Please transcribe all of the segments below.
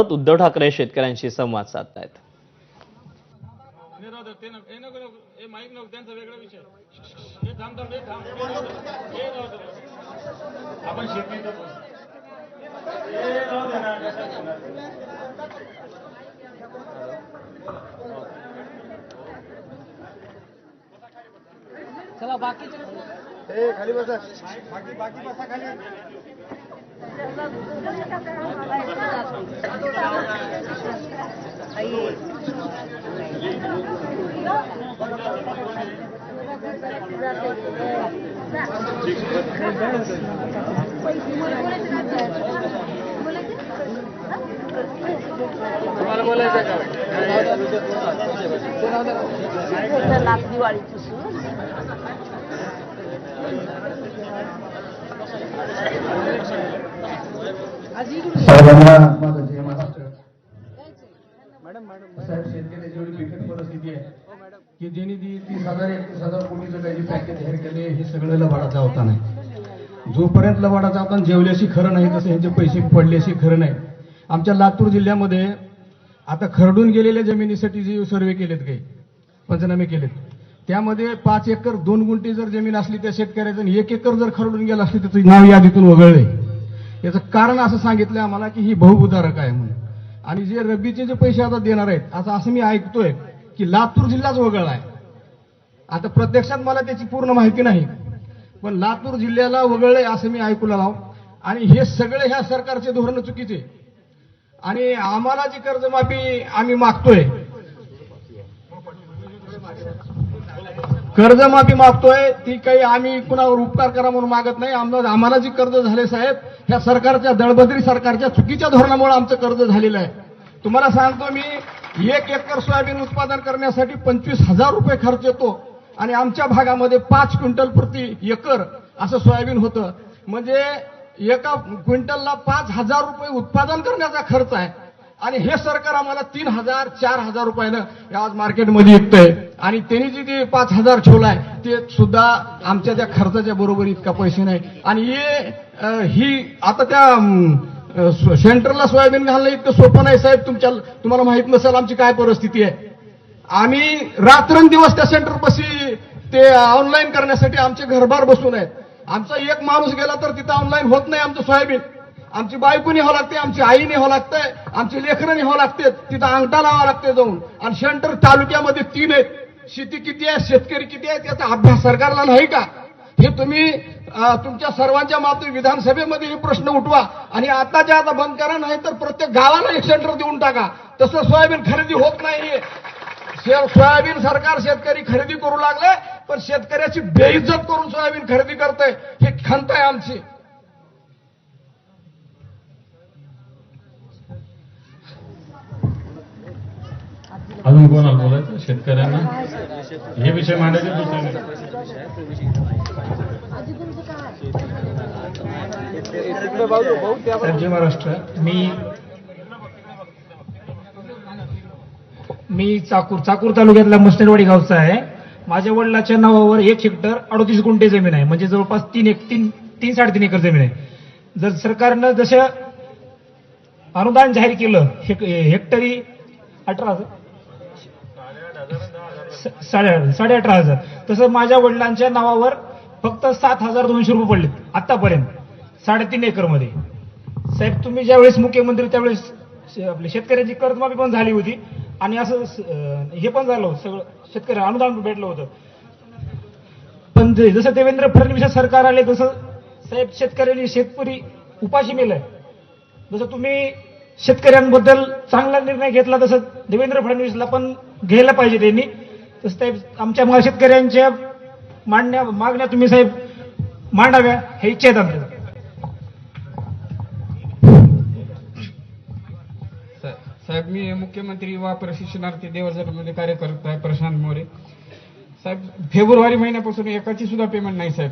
उद्धव ठाकरे शेतकऱ्यांशी संवाद साधतायत. चला बाकी खाली बसा. बाकी बसा खाली. तुम्हाला बोलायचं का? दिवाळीची साहेबांना माझं जय महाराष्ट्र. साहेब, शेतकऱ्याची एवढी बिकट परिस्थिती आहे की ज्यांनी 30,000-31,000 कोटीचं काही पॅकेज जाहीर केले हे सगळं लबाडाचा होता नाही. जोपर्यंत लबाडाचा होता जेवल्याशी खरं नाही तसं ह्यांचे पैसे पडल्याशी खरं नाही. आमच्या लातूर जिल्ह्यामध्ये आता खरडून गेलेल्या जमिनीसाठी जे सर्वे केलेत काही पंचनामे केलेत त्यामध्ये 5 एकर 2 गुंठे जर जमीन असली त्या शेतकऱ्याचं 1 एकर जर खरडून गेलं असली त्याचं नाव यादीतून वगळलंय. याचं कारण असं सांगितलं आम्हाला की ही बहुउदारक आहे म्हणून. आणि जे रब्बीचे जे पैसे आता देणार आहेत असं मी ऐकतोय की लातूर जिल्हाच वगळला आहे. आता प्रत्यक्षात मला त्याची पूर्ण माहिती नाही पण लातूर जिल्ह्याला वगळलंय असं मी ऐकू लागलो. आणि हे सगळे ह्या सरकारचे धोरण चुकीचे. आणि आम्हाला जी कर्जमाफी आम्ही मागतोय ती काही आम्ही कुणावर उपकार करा म्हणून मागत नाही. आम्हाला जी कर्ज झाले साहेब ह्या सरकारच्या दळबद्री सरकारच्या चुकीच्या धोरणामुळे आमचं कर्ज झालेलं आहे. तुम्हाला सांगतो मी 1 एकर सोयाबीन उत्पादन करण्यासाठी 25,000 रुपये खर्च येतो आणि आमच्या भागामध्ये 5 क्विंटल प्रति एकर असं सोयाबीन होतं. म्हणजे एका क्विंटलला 5,000 रुपये उत्पादन करण्याचा खर्च आहे आणि हे सरकार आम्हाला 3,000-4,000 रुपयानं आज मार्केटमध्ये विकतंय. आणि त्यांनी जे 5,000 ठेवलाय ते सुद्धा आमच्या त्या खर्चाच्या बरोबर इतका पैसे नाही. आणि ही आता त्या सेंटरला सोयाबीन घालणं इतकं सोपं नाही साहेब. तुम्हाला माहित नसेल आमची काय परिस्थिती आहे. आम्ही रात्रंदिवस त्या सेंटरपाशी ते ऑनलाईन करण्यासाठी आमचे घरभार बसून आहेत. आमचा एक माणूस गेला तर तिथं ऑनलाईन होत नाही आमचं सोयाबीन. आमची बायको न्यावं लागते, आमची आई न्यावं लागतंय, आमची लेकरं न्यावं लागते, तिथं अंगठा लावावं लागते जाऊन. आणि सेंटर तालुक्यामध्ये 3 आहेत. शेती किती आहे शेतकरी किती आहेत याचा अभ्यास सरकारला नाही का? हे तुम्ही तुमच्या सर्वांच्या मातृ विधानसभेमध्ये हे प्रश्न उठवा आणि आताच्या आता बंद करा नाही तर प्रत्येक गावाला एक सेंटर देऊन टाका. तसं सोयाबीन खरेदी होत नाहीये. सोयाबीन सरकार शेतकरी खरेदी करू लागले पण शेतकऱ्याची बेइज्जत करून सोयाबीन खरेदी करतंय. ही खंत आहे आमची. अजून कोणाला बोलायचं शेतकऱ्यांना हे विषय मांडायचे दुसरे. जय महाराष्ट्र. मी चाकूर तालुक्यातला मस्टरवाडी गावचा आहे. माझ्या वडिलाच्या नावावर 1 हेक्टर 38 गुंठे जमीन आहे. म्हणजे जवळपास 3-3.5 एकर जमीन आहे. जर सरकारनं जसं अनुदान जाहीर केलं हेक्टरी 18,000 तसं माझ्या वडिलांच्या नावावर फक्त 7,200 रुपये पडलेत आतापर्यंत 3.5 एकर मध्ये. साहेब तुम्ही ज्यावेळेस मुख्यमंत्री त्यावेळेस आपल्या शेतकऱ्यांची कर्जमाफी पण झाली होती आणि असं हे पण झालं सगळं शेतकरी अनुदान भेटलं होतं. पण जसं देवेंद्र फडणवीस सरकार आले तसं साहेब शेतकऱ्यांनी शेतकरी उपाशी मेलंय. जसं तुम्ही शेतकऱ्यांबद्दल चांगला निर्णय घेतला तसं देवेंद्र फडणवीसला पण घ्यायला पाहिजे त्यांनी. तसं साहेब आमच्या शेतकऱ्यांच्या मागण्या तुम्ही साहेब मांडाव्या हे इच्छा आहेत आमच्या. साहेब मी मुख्यमंत्री युवा प्रशिक्षणार्थी देवरजरमध्ये कार्य करत आहे प्रशांत मोरे. साहेब फेब्रुवारी महिन्यापासून एकाची सुद्धा पेमेंट नाही साहेब.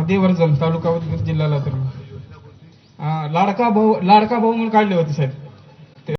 देवरजन तालुका जिल्ह्याला तर लाडका भाऊ म्हणून काढले होते साहेब.